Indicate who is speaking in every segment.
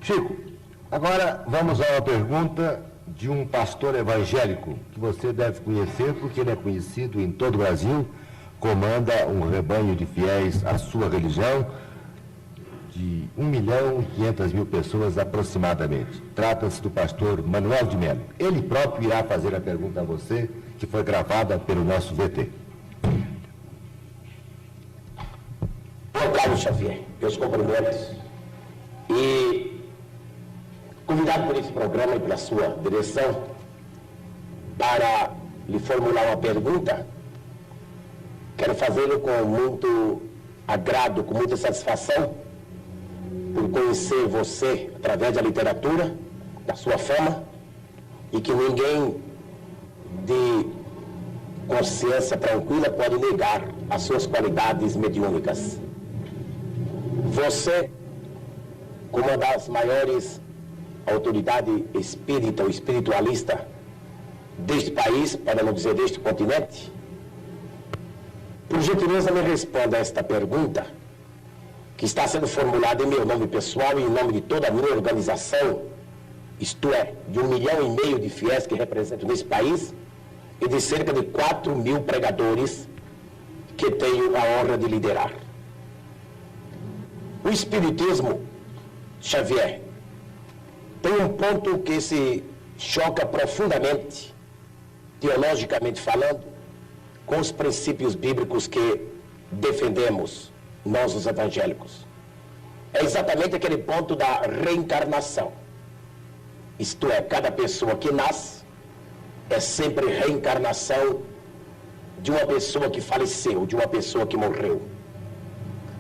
Speaker 1: Chico, agora vamos a uma pergunta de um pastor evangélico que você deve conhecer porque ele é conhecido em todo o Brasil, comanda um rebanho de fiéis à sua religião de 1.500.000 pessoas aproximadamente. Trata-se do pastor Manuel de Melo. Ele próprio irá fazer a pergunta a você, que foi gravada pelo nosso VT.
Speaker 2: Bom, Carlos Xavier, meus cumprimentos. E convidado por esse programa e pela sua direção para lhe formular uma pergunta, quero fazê-lo com muito agrado, com muita satisfação, por conhecer você através da literatura, da sua fama, e que ninguém de consciência tranquila pode negar as suas qualidades mediúnicas. Você, como uma das maiores autoridades espírita ou espiritualista deste país, para não dizer deste continente, por gentileza me responda a esta pergunta, que está sendo formulada em meu nome pessoal e em nome de toda a minha organização, isto é, de 1,5 milhão de fiéis que representam nesse país e de cerca de 4.000 pregadores que tenho a honra de liderar. O Espiritismo, Xavier, tem um ponto que se choca profundamente, teologicamente falando, com os princípios bíblicos que defendemos nós, os evangélicos. É exatamente aquele ponto da reencarnação. Isto é, cada pessoa que nasce é sempre reencarnação de uma pessoa que faleceu, de uma pessoa que morreu.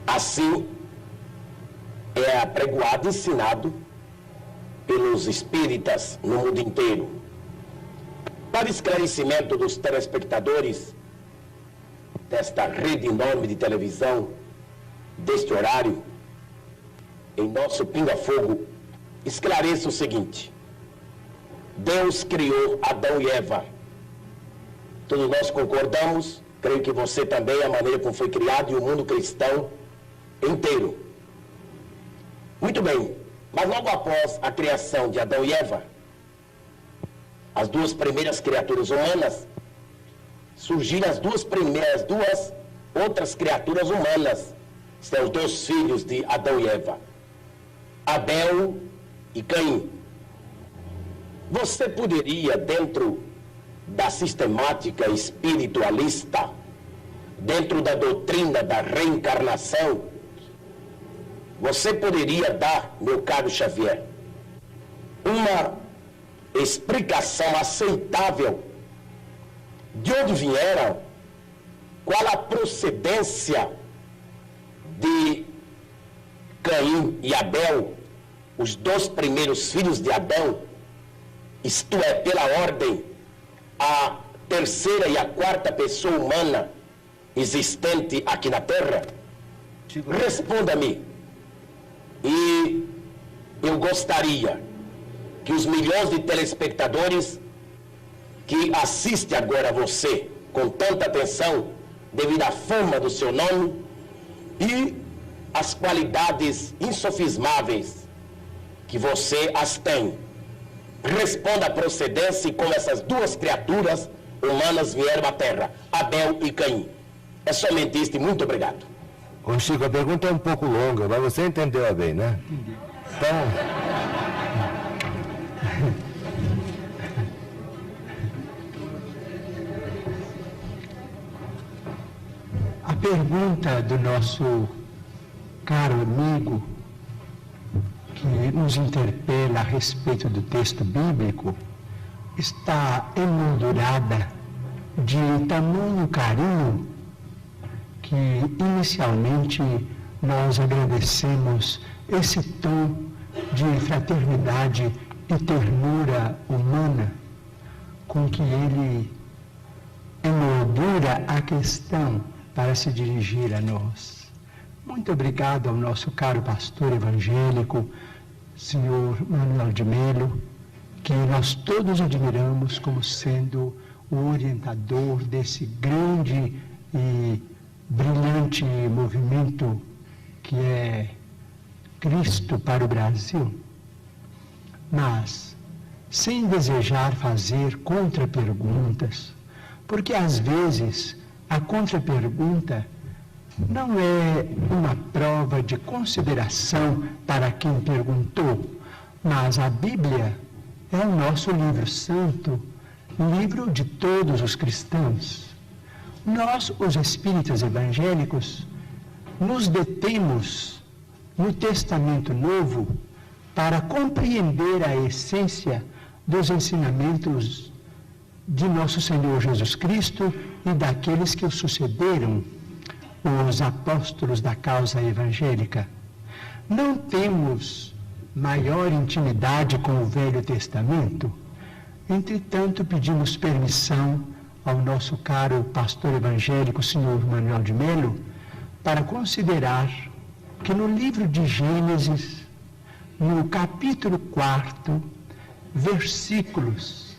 Speaker 2: Assim, é apregoado, ensinado pelos espíritas no mundo inteiro. Para esclarecimento dos telespectadores desta rede enorme de televisão, deste horário, em nosso pinga-fogo, esclareça o seguinte: Deus criou Adão e Eva. Todos nós concordamos, creio que você também, a maneira como foi criado, e o mundo cristão inteiro. Muito bem, mas logo após a criação de Adão e Eva, as duas primeiras criaturas humanas, surgiram as duas outras criaturas humanas. São os dois filhos de Adão e Eva, Abel e Caim. Você poderia, dentro da sistemática espiritualista, dentro da doutrina da reencarnação, você poderia dar, meu caro Xavier, uma explicação aceitável de onde vieram, qual a procedência de Caim e Abel, os dois primeiros filhos de Adão, isto é, pela ordem, a terceira e a quarta pessoa humana existente aqui na Terra? Responda-me. E eu gostaria que os milhões de telespectadores que assistem agora a você com tanta atenção, devido à fama do seu nome e as qualidades insofismáveis que você as tem, responda a procedência e como essas duas criaturas humanas vieram à Terra, Abel e Caim. É somente isto e muito obrigado.
Speaker 1: Ô Chico, a pergunta é um pouco longa, mas você entendeu bem, né? Entendi. Então...
Speaker 3: A pergunta do nosso caro amigo, que nos interpela a respeito do texto bíblico, está emoldurada de tamanho carinho que inicialmente nós agradecemos esse tom de fraternidade e ternura humana com que ele emoldura a questão para se dirigir a nós. Muito obrigado ao nosso caro pastor evangélico, senhor Manuel de Melo, que nós todos admiramos como sendo o orientador desse grande e brilhante movimento que é Cristo para o Brasil. mas sem desejar fazer contra-perguntas, porque às vezes a contra-pergunta não é uma prova de consideração para quem perguntou, mas a Bíblia é o nosso livro santo, livro de todos os cristãos. Nós, os espíritas evangélicos, nos detemos no Testamento Novo para compreender a essência dos ensinamentos de nosso Senhor Jesus Cristo e daqueles que o sucederam, os apóstolos da causa evangélica. Não temos maior intimidade com o Velho Testamento, entretanto pedimos permissão ao nosso caro pastor evangélico, senhor Manuel de Melo, para considerar que no livro de Gênesis, no capítulo 4, versículos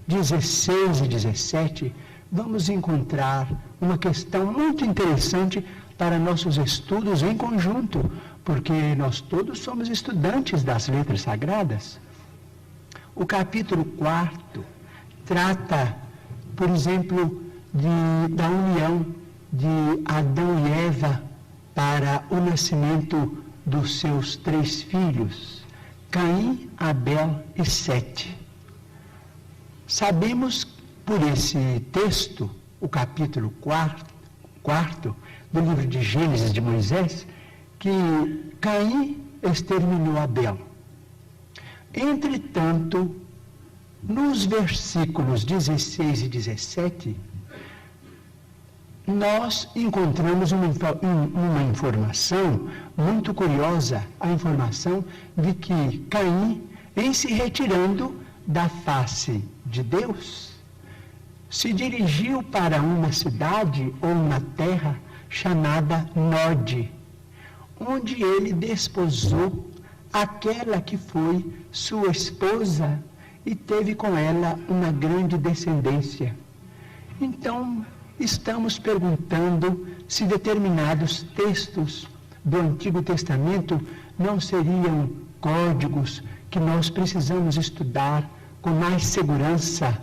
Speaker 3: 16 e 17, vamos encontrar uma questão muito interessante para nossos estudos em conjunto, porque nós todos somos estudantes das letras sagradas. O capítulo 4 trata, por exemplo, da união de Adão e Eva para o nascimento dos seus 3 filhos, Caim, Abel e Sete. Sabemos por esse texto, o capítulo 4 do livro de Gênesis de Moisés, que Caim exterminou Abel. Entretanto, nos versículos 16 e 17, nós encontramos uma informação muito curiosa, a informação de que Caim, em se retirando da face de Deus, se dirigiu para uma cidade ou uma terra chamada Nod, onde ele desposou aquela que foi sua esposa e teve com ela uma grande descendência. Então, estamos perguntando se determinados textos do Antigo Testamento não seriam códigos que nós precisamos estudar com mais segurança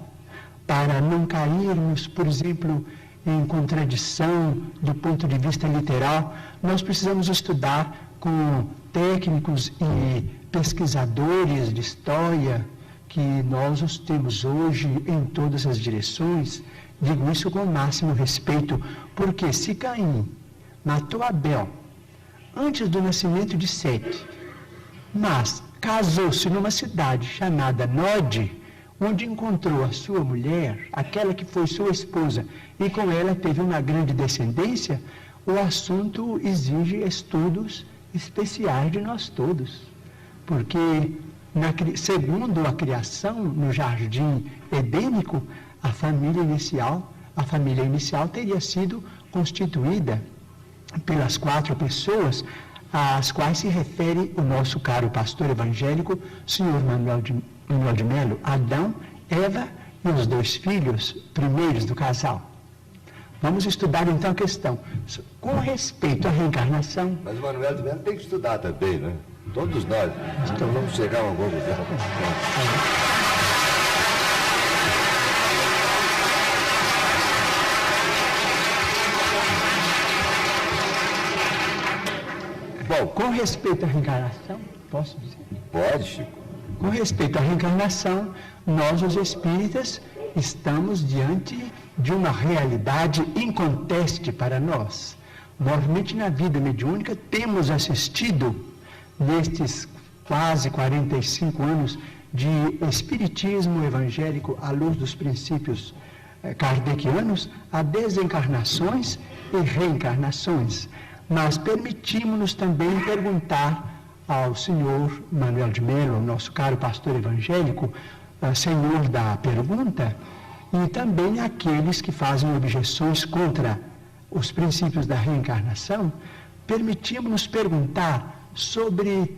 Speaker 3: para não cairmos, por exemplo, em contradição do ponto de vista literal. Nós precisamos estudar com técnicos e pesquisadores de história, que nós os temos hoje em todas as direções. Digo isso com o máximo respeito, porque se Caim matou Abel antes do nascimento de Sete, mas casou-se numa cidade chamada Nod, onde encontrou a sua mulher, aquela que foi sua esposa, e com ela teve uma grande descendência, o assunto exige estudos especiais de nós todos. Porque, segundo a criação no jardim edênico, a família inicial teria sido constituída pelas 4 pessoas às quais se refere o nosso caro pastor evangélico, senhor Manuel de Melo, Adão, Eva e os 2 filhos primeiros do casal. Vamos estudar então a questão com respeito à reencarnação.
Speaker 1: Mas o Manuel de Melo tem que estudar também, né? Todos nós. Então vamos chegar a alguma conclusão.
Speaker 3: Bom, com respeito à reencarnação, posso dizer?
Speaker 1: Pode, Chico.
Speaker 3: Com respeito à reencarnação, nós, os espíritas, estamos diante de uma realidade inconteste para nós. Normalmente, na vida mediúnica, temos assistido, nestes quase 45 anos de espiritismo evangélico à luz dos princípios kardecianos, a desencarnações e reencarnações. Mas permitimos-nos também perguntar ao senhor Manuel de Melo, nosso caro pastor evangélico, senhor da pergunta, e também aqueles que fazem objeções contra os princípios da reencarnação, permitimos-nos perguntar sobre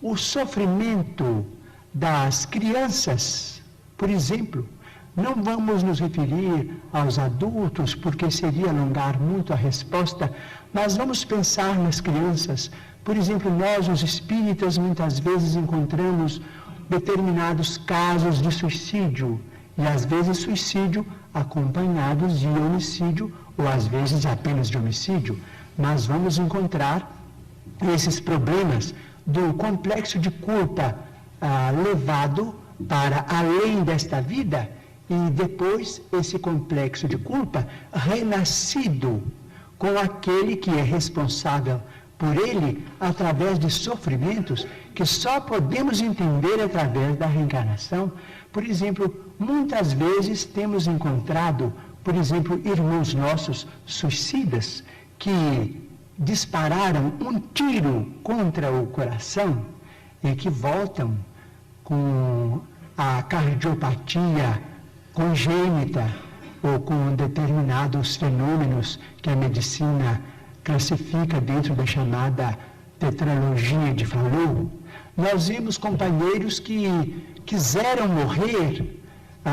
Speaker 3: o sofrimento das crianças. Por exemplo, não vamos nos referir aos adultos, porque seria alongar muito a resposta, mas vamos pensar nas crianças. Por exemplo, nós, os espíritas, muitas vezes encontramos determinados casos de suicídio, e às vezes suicídio acompanhados de homicídio, ou às vezes apenas de homicídio. Mas vamos encontrar esses problemas do complexo de culpa levado para além desta vida, e depois esse complexo de culpa renascido com aquele que é responsável por ele através de sofrimentos que só podemos entender através da reencarnação. Por exemplo, muitas vezes temos encontrado, por exemplo, irmãos nossos suicidas que dispararam um tiro contra o coração e que voltam com a cardiopatia congênita ou com determinados fenômenos que a medicina classifica dentro da chamada tetralogia de Fallot. Nós vimos companheiros que quiseram morrer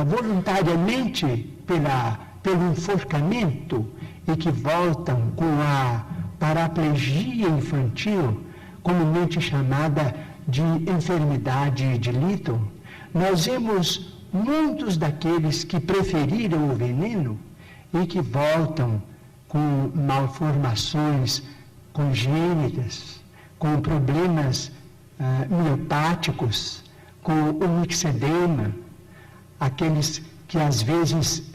Speaker 3: voluntariamente pelo enforcamento e que voltam com a paraplegia infantil, comumente chamada de enfermidade de Lytton. Nós vemos muitos daqueles que preferiram o veneno e que voltam com malformações congênitas, com problemas miopáticos, com o mixedema, aqueles que às vezes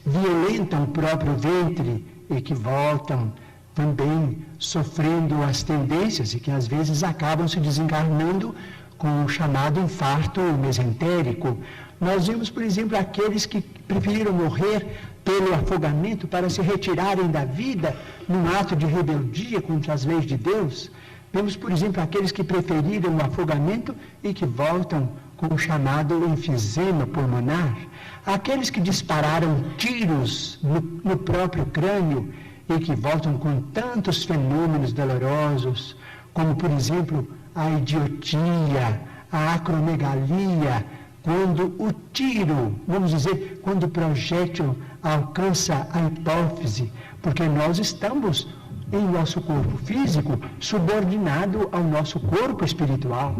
Speaker 3: violentam o próprio ventre e que voltam também sofrendo as tendências e que às vezes acabam se desencarnando com o chamado infarto mesentérico. Nós vimos, por exemplo, aqueles que preferiram morrer pelo afogamento para se retirarem da vida num ato de rebeldia contra as leis de Deus. Vemos, por exemplo, aqueles que preferiram o afogamento e que voltam com o chamado enfisema pulmonar. Aqueles que dispararam tiros no próprio crânio e que voltam com tantos fenômenos dolorosos, como, por exemplo, a idiotia, a acromegalia, quando o tiro, vamos dizer, quando o projétil alcança a hipófise, porque nós estamos em nosso corpo físico subordinado ao nosso corpo espiritual.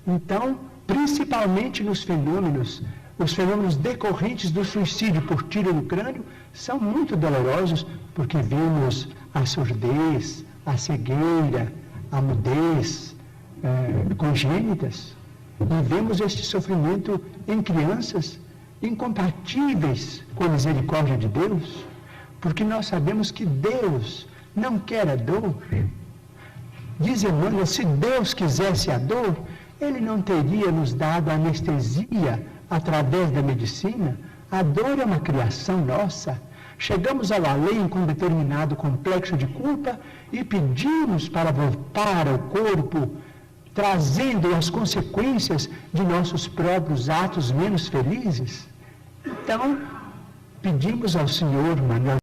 Speaker 3: Então, principalmente nos fenômenos, os fenômenos decorrentes do suicídio por tiro no crânio são muito dolorosos, porque vemos a surdez, a cegueira, a mudez congênitas, e vemos este sofrimento em crianças incompatíveis com a misericórdia de Deus, porque nós sabemos que Deus não quer a dor. Diz Emmanuel, se Deus quisesse a dor, Ele não teria nos dado anestesia através da medicina. A dor é uma criação nossa. Chegamos ao além com determinado complexo de culpa e pedimos para voltar ao corpo, trazendo as consequências de nossos próprios atos menos felizes. Então, pedimos ao Senhor, Manuel